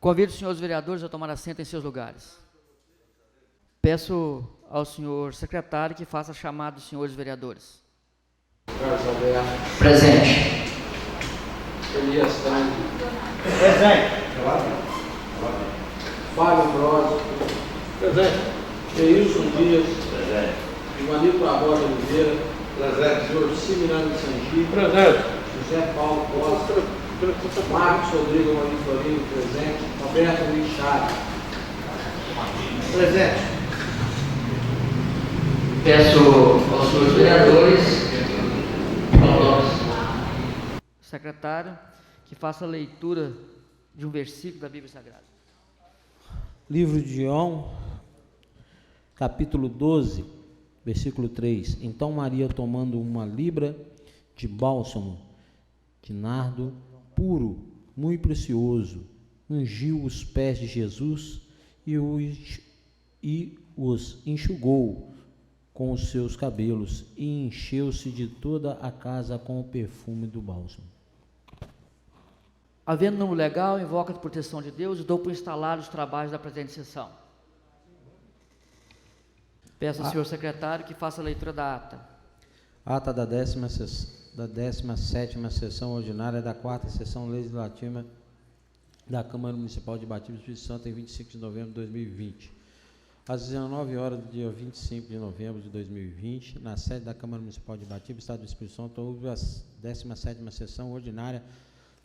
Convido os senhores vereadores a tomar assento em seus lugares. Peço ao senhor secretário que faça a chamada dos senhores vereadores. Carlos Alberto. Presente. Elias Tanque. Presente. Fábio Ambrosio. Presente. Eilson Dias. Presente. Ivanildo Barbosa Oliveira. Presente. Jorci Miranda Sangi. Presente. José Paulo Costa. Marcos Rodrigo Amorim Florindo. Presente. Roberto Luiz Chaves. Presente. Peço aos senhores vereadores, secretário, que faça a leitura de um versículo da Bíblia Sagrada. Livro de João, capítulo 12, versículo 3. Então Maria, tomando uma libra de bálsamo de nardo puro, muito precioso, ungiu os pés de Jesus e os enxugou com os seus cabelos, e encheu-se de toda a casa com o perfume do bálsamo. Havendo número legal, invoco a proteção de Deus e dou por instalar os trabalhos da presente sessão. Peço ao senhor secretário que faça a leitura da ata. Ata da 17ª sessão ordinária da 4ª sessão legislativa da Câmara Municipal de Batismo do Espírito Santo, em 25 de novembro de 2020. Às 19 horas do dia 25 de novembro de 2020, na sede da Câmara Municipal de Batiba, Estado do Espírito Santo, houve a 17ª sessão ordinária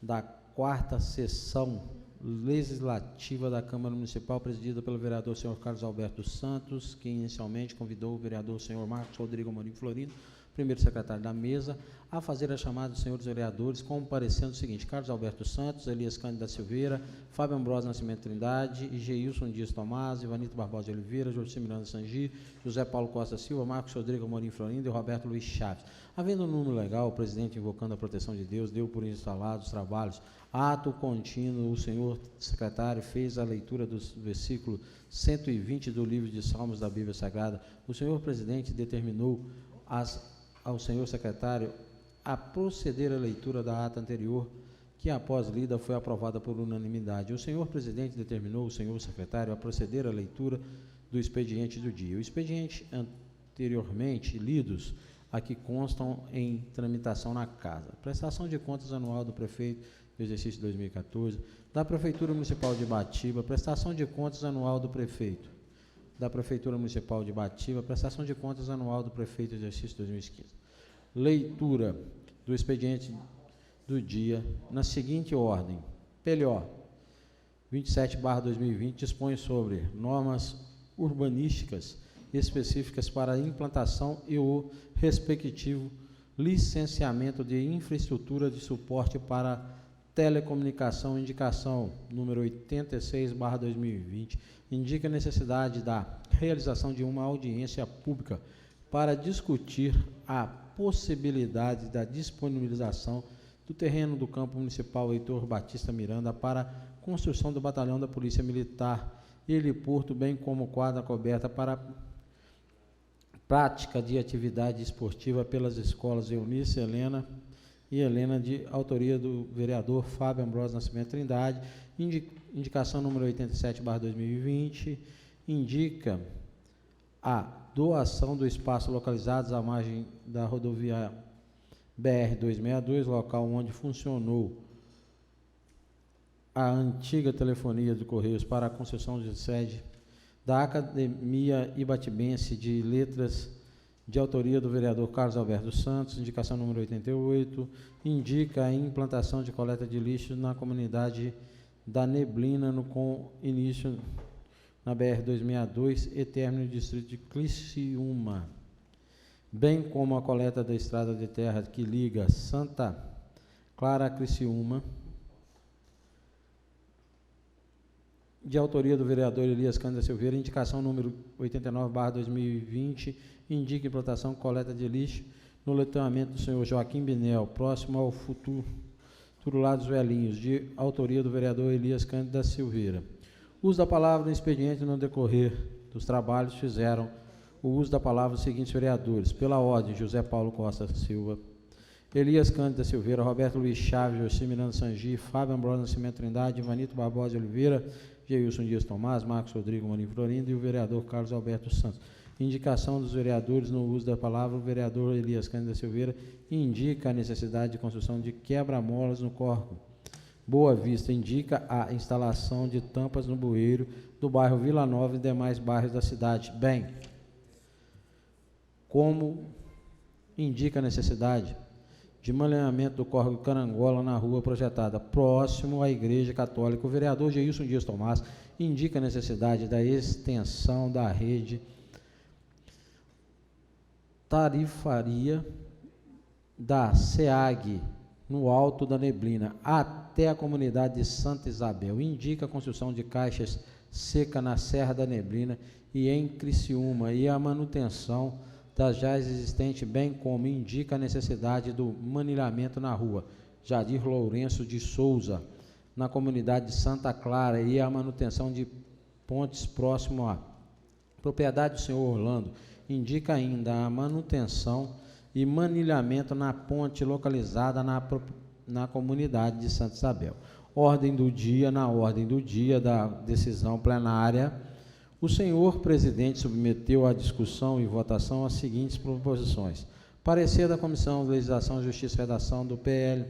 da 4ª sessão legislativa da Câmara Municipal, presidida pelo vereador senhor Carlos Alberto Santos, que inicialmente convidou o vereador senhor Marcos Rodrigo Amorim Florindo, primeiro secretário da mesa, a fazer a chamada dos senhores vereadores, comparecendo o seguinte: Carlos Alberto Santos, Elias Cândido da Silveira, Fábio Ambrosio Nascimento Trindade, Geilson Dias Tomás, Ivanildo Barbosa de Oliveira, Jorci Miranda Sangi, José Paulo Costa Silva, Marcos Rodrigo Amorim Florindo e Roberto Luiz Chaves. Havendo um número legal, o presidente, invocando a proteção de Deus, deu por instalados os trabalhos. Ato contínuo, o senhor secretário fez a leitura do versículo 120 do livro de Salmos da Bíblia Sagrada. O senhor presidente determinou ao senhor secretário a proceder à leitura da ata anterior, que após lida foi aprovada por unanimidade. O senhor presidente determinou o senhor secretário a proceder à leitura do expediente do dia. O expediente anteriormente lidos aqui constam em tramitação na casa. Prestação de contas anual do prefeito do exercício 2014, da Prefeitura Municipal de Batiba, prestação de contas anual do prefeito da Prefeitura Municipal de Batiba, prestação de contas anual do prefeito do exercício 2015. Leitura do expediente do dia na seguinte ordem. PLO 27/2020 dispõe sobre normas urbanísticas específicas para a implantação e o respectivo licenciamento de infraestrutura de suporte para telecomunicação. Indicação número 86/2020 indica a necessidade da realização de uma audiência pública para discutir a possibilidade da disponibilização do terreno do campo municipal Heitor Batista Miranda para construção do batalhão da Polícia Militar e heliporto, bem como quadra coberta para prática de atividade esportiva pelas escolas Eunice e Helena, de autoria do vereador Fábio Ambrosio Nascimento Trindade. Indicação número 87/2020 indica a doação do espaço localizados à margem da rodovia BR-262, local onde funcionou a antiga telefonia do Correios, para a construção de sede da Academia Ibatibense de Letras, de autoria do vereador Carlos Alberto Santos. Indicação número 88, indica a implantação de coleta de lixo na comunidade da Neblina, com início na BR-262 e término no distrito de Criciúma, bem como a coleta da estrada de terra que liga Santa Clara a Criciúma, de autoria do vereador Elias Cândido da Silveira. Indicação número 89/2020, indica implantação e coleta de lixo no loteamento do senhor Joaquim Binel, próximo ao futuro Lar dos Velhinhos, de autoria do vereador Elias Cândido da Silveira. Uso da palavra no expediente. No decorrer dos trabalhos fizeram o uso da palavra os seguintes vereadores: pela ordem, José Paulo Costa Silva, Elias Cândido da Silveira, Roberto Luiz Chaves, José Miranda Sangi, Fábio Ambrosio Nascimento Trindade, Ivanito Barbosa de Oliveira, Geilson Dias Tomás, Marcos Rodrigo Maninho Florindo e o vereador Carlos Alberto Santos. Indicação dos vereadores no uso da palavra. O vereador Elias Cândido da Silveira indica a necessidade de construção de quebra-molas no córrego Boa Vista, indica a instalação de tampas no bueiro do bairro Vila Nova e demais bairros da cidade. Bem, como indica a necessidade de maneamento do córrego Carangola na rua projetada próximo à Igreja Católica, o vereador Geilson Dias Tomás indica a necessidade da extensão da rede tarifaria da SEAG no Alto da Neblina até a comunidade de Santa Isabel. Indica a construção de caixas seca na Serra da Neblina e em Criciúma e a manutenção das já existentes, bem como indica a necessidade do manilhamento na rua Jadir Lourenço de Souza, na comunidade de Santa Clara, e a manutenção de pontes próximo à propriedade do senhor Orlando. Indica ainda a manutenção e manilhamento na ponte localizada na comunidade de Santa Isabel. Na ordem do dia da decisão plenária, o senhor presidente submeteu à discussão e votação as seguintes proposições. Parecer da Comissão de Legislação, Justiça e Redação do PL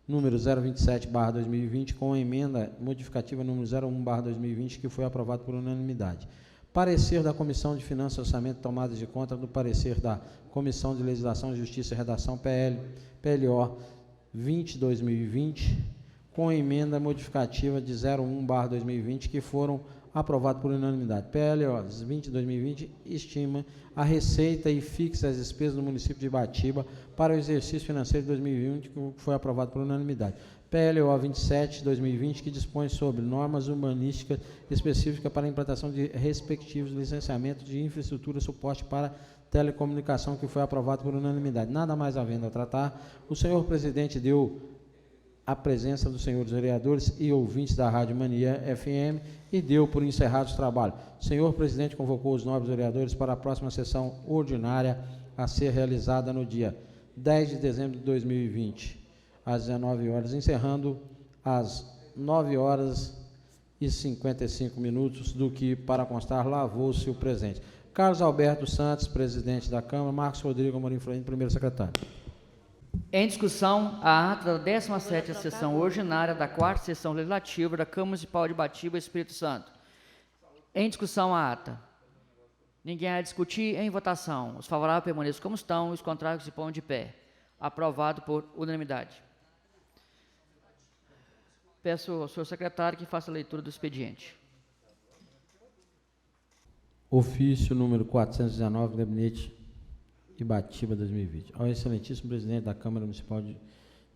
número 027/2020, com a emenda modificativa número 01/2020, que foi aprovado por unanimidade. Parecer da Comissão de Finanças e Orçamento, tomada de conta do parecer da Comissão de Legislação, Justiça e Redação PLO 20/2020, com a emenda modificativa de 01/2020, que foram aprovados por unanimidade. PLO 20/2020 estima a receita e fixa as despesas do município de Ibatiba para o exercício financeiro de 2020, que foi aprovado por unanimidade. PLO 27/2020, que dispõe sobre normas urbanísticas específicas para a implantação de respectivos licenciamentos de infraestrutura e suporte para telecomunicação, que foi aprovado por unanimidade. Nada mais havendo a tratar, o senhor presidente deu a presença dos senhores vereadores e ouvintes da Rádio Mania FM e deu por encerrado os trabalhos. O senhor presidente convocou os nobres vereadores para a próxima sessão ordinária a ser realizada no dia 10 de dezembro de 2020, às 19 horas, encerrando às 9h55, do que, para constar, lavou-se o presente. Carlos Alberto Santos, presidente da Câmara. Marcos Rodrigo Amorim Florindo, primeiro secretário. Em discussão, a ata da 17ª sessão ordinária da 4ª sessão legislativa da Câmara Municipal de Ibatiba, Espírito Santo. Em discussão, a ata. Ninguém a discutir. Em votação. Os favoráveis permaneçam como estão, os contrários se põem de pé. Aprovado por unanimidade. Peço ao senhor secretário que faça a leitura do expediente. Ofício número 419, Gabinete Ibatiba 2020. Ao excelentíssimo presidente da Câmara Municipal de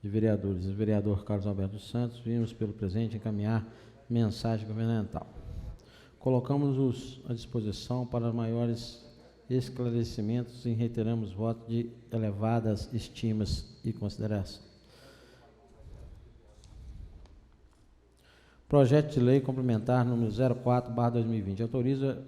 Vereadores, o vereador Carlos Alberto Santos, vimos pelo presente encaminhar mensagem governamental. Colocamos-os à disposição para maiores esclarecimentos e reiteramos voto de elevadas estimas e consideração. Projeto de Lei Complementar número 04/2020 autoriza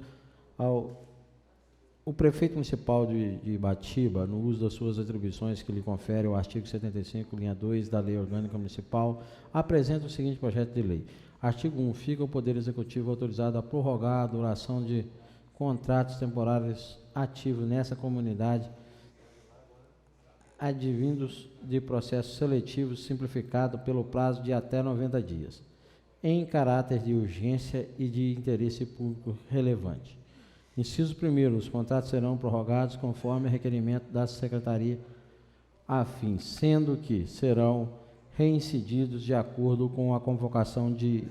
o prefeito municipal de Ibatiba, no uso das suas atribuições que lhe confere o artigo 75, linha 2 da Lei Orgânica Municipal, apresenta o seguinte projeto de lei. Artigo 1. Fica o Poder Executivo autorizado a prorrogar a duração de contratos temporários ativos nessa comunidade, advindos de processo seletivo simplificado pelo prazo de até 90 dias, em caráter de urgência e de interesse público relevante. Inciso 1º, os contratos serão prorrogados conforme requerimento da Secretaria afim, sendo que serão reincididos de acordo com a convocação de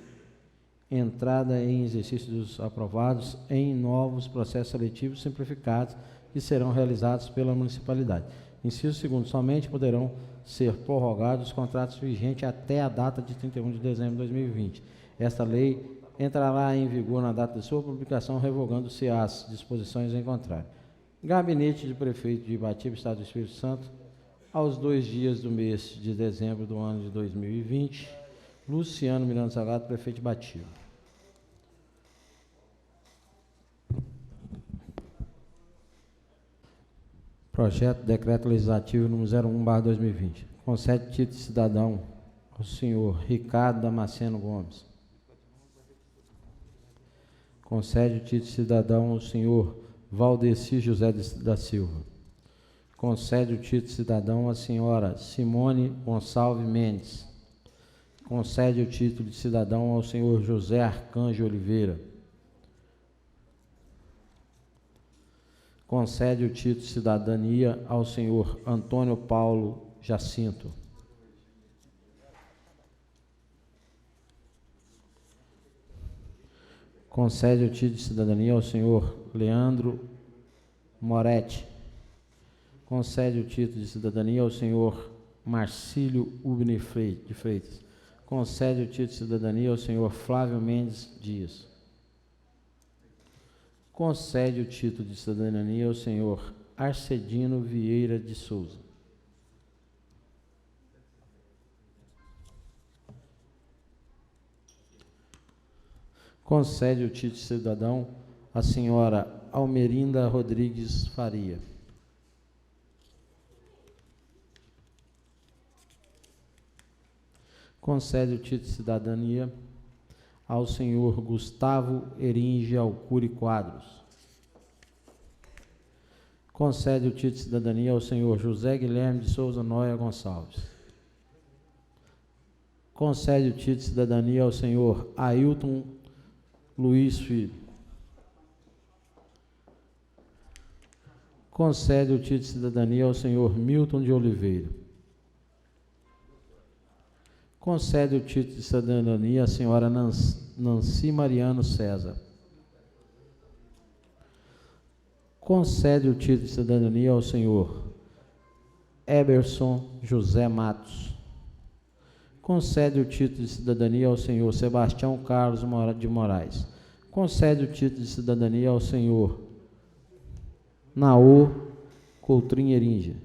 entrada em exercício dos aprovados em novos processos seletivos simplificados que serão realizados pela municipalidade. Inciso 2º, somente poderão ser prorrogados os contratos vigentes até a data de 31 de dezembro de 2020. Esta lei entrará em vigor na data de sua publicação, revogando-se as disposições em contrário. Gabinete de Prefeito de Ibatiba, Estado do Espírito Santo, aos 2 dias do mês de dezembro do ano de 2020, Luciano Miranda Salgado, Prefeito de Ibatiba. projeto de decreto legislativo número 01/2020. Concede título de cidadão ao senhor Ricardo Damasceno Gomes. Concede o título de cidadão ao senhor Valdeci José da Silva. Concede o título de cidadão à senhora Simone Gonçalves Mendes. Concede o título de cidadão ao senhor José Arcanjo Oliveira. Concede o título de cidadania ao senhor Antônio Paulo Jacinto. Concede o título de cidadania ao senhor Leandro Moretti. Concede o título de cidadania ao senhor Marcílio Ubni de Freitas. Concede o título de cidadania ao senhor Flávio Mendes Dias. Concede o título de cidadania ao senhor Arcedino Vieira de Souza. Concede o título de cidadão à senhora Almerinda Rodrigues Faria. Concede o título de cidadania ao senhor Gustavo Eringe Alcuri Quadros. Concede o título de cidadania ao senhor José Guilherme de Souza Noia Gonçalves. Concede o título de cidadania ao senhor Ailton Luiz Filho. Concede o título de cidadania ao senhor Milton de Oliveira. Concede o título de cidadania à senhora Nancy Mariano César. Concede o título de cidadania ao senhor Eberson José Matos. Concede o título de cidadania ao senhor Sebastião Carlos de Moraes. Concede o título de cidadania ao senhor Naô Coutrinho Eringe.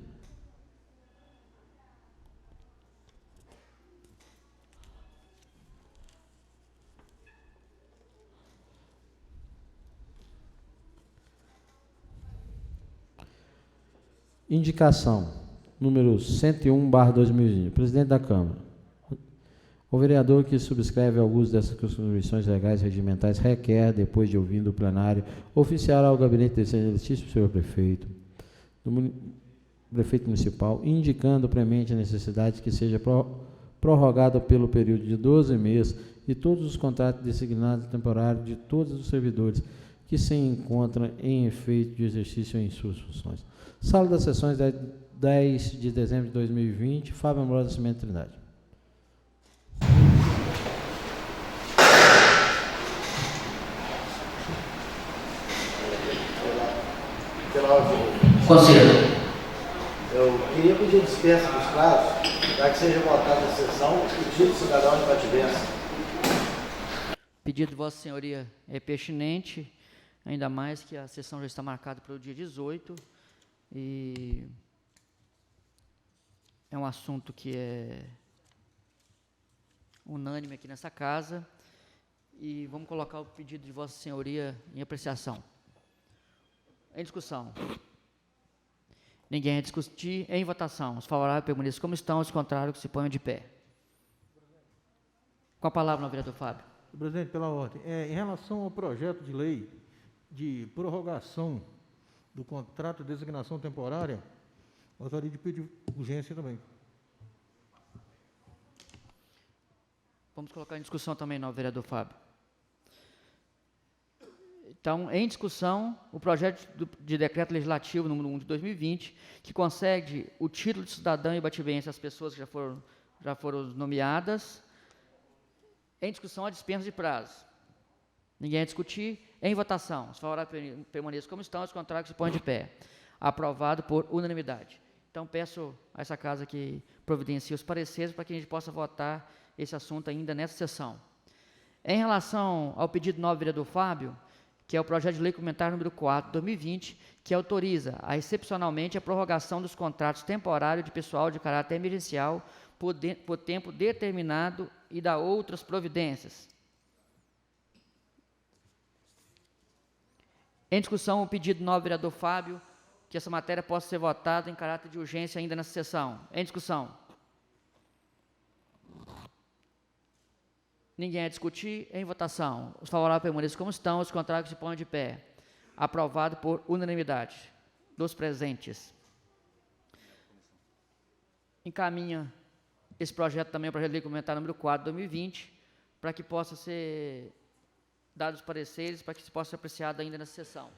Indicação número 101/2020. Presidente da Câmara. O vereador que subscreve algumas dessas constituições legais e regimentais requer, depois de ouvindo o plenário, oficiar ao gabinete do excelentíssimo senhor prefeito, prefeito municipal, indicando premente a necessidade que seja prorrogada pelo período de 12 meses e todos os contratos designados temporários de todos os servidores que se encontram em efeito de exercício em suas funções. Sala das Sessões, 10 de dezembro de 2020, Fábio Ambrosio Nascimento Trindade. Conselho. Eu queria pedir dispensa dos prazos, para que seja votada a sessão e título de cidadão de Pativença. Pedido de Vossa Senhoria é pertinente, ainda mais que a sessão já está marcada para o dia 18 e é um assunto que é unânime aqui nessa casa e vamos colocar o pedido de Vossa Senhoria em apreciação. Em discussão. Ninguém a discutir. Em votação. Os favoráveis permaneçam como estão, os contrários que se ponham de pé. Com a palavra, o vereador Fábio. Presidente, pela ordem. Em relação ao projeto de lei de prorrogação do contrato de designação temporária, gostaria de pedir urgência também. Vamos colocar em discussão também, não, vereador Fábio. Então, em discussão, o projeto de decreto legislativo número 1 de 2020, que concede o título de cidadão e bativense às pessoas que já foram nomeadas. Em discussão, a dispensa de prazo. Ninguém a discutir. Em votação. Os favoráveis permaneçam como estão, os contrários se põem de pé. Aprovado por unanimidade. Então, peço a essa casa que providencie os pareceres para que a gente possa votar esse assunto ainda nessa sessão. Em relação ao pedido do novo vereador Fábio, que é o projeto de lei complementar número 4 de 2020, que autoriza, excepcionalmente, a prorrogação dos contratos temporários de pessoal de caráter emergencial por tempo determinado e da outras providências. Em discussão, o pedido do novo vereador Fábio, que essa matéria possa ser votada em caráter de urgência ainda nessa sessão. Em discussão? Ninguém a discutir. Em votação. Os favoráveis permaneçam como estão, os contrários se põem de pé. Aprovado por unanimidade dos presentes. Encaminha esse projeto também, o projeto de lei complementar número 4 de 2020, para que possa ser dados os pareceres, para que se possa ser apreciado ainda nessa sessão.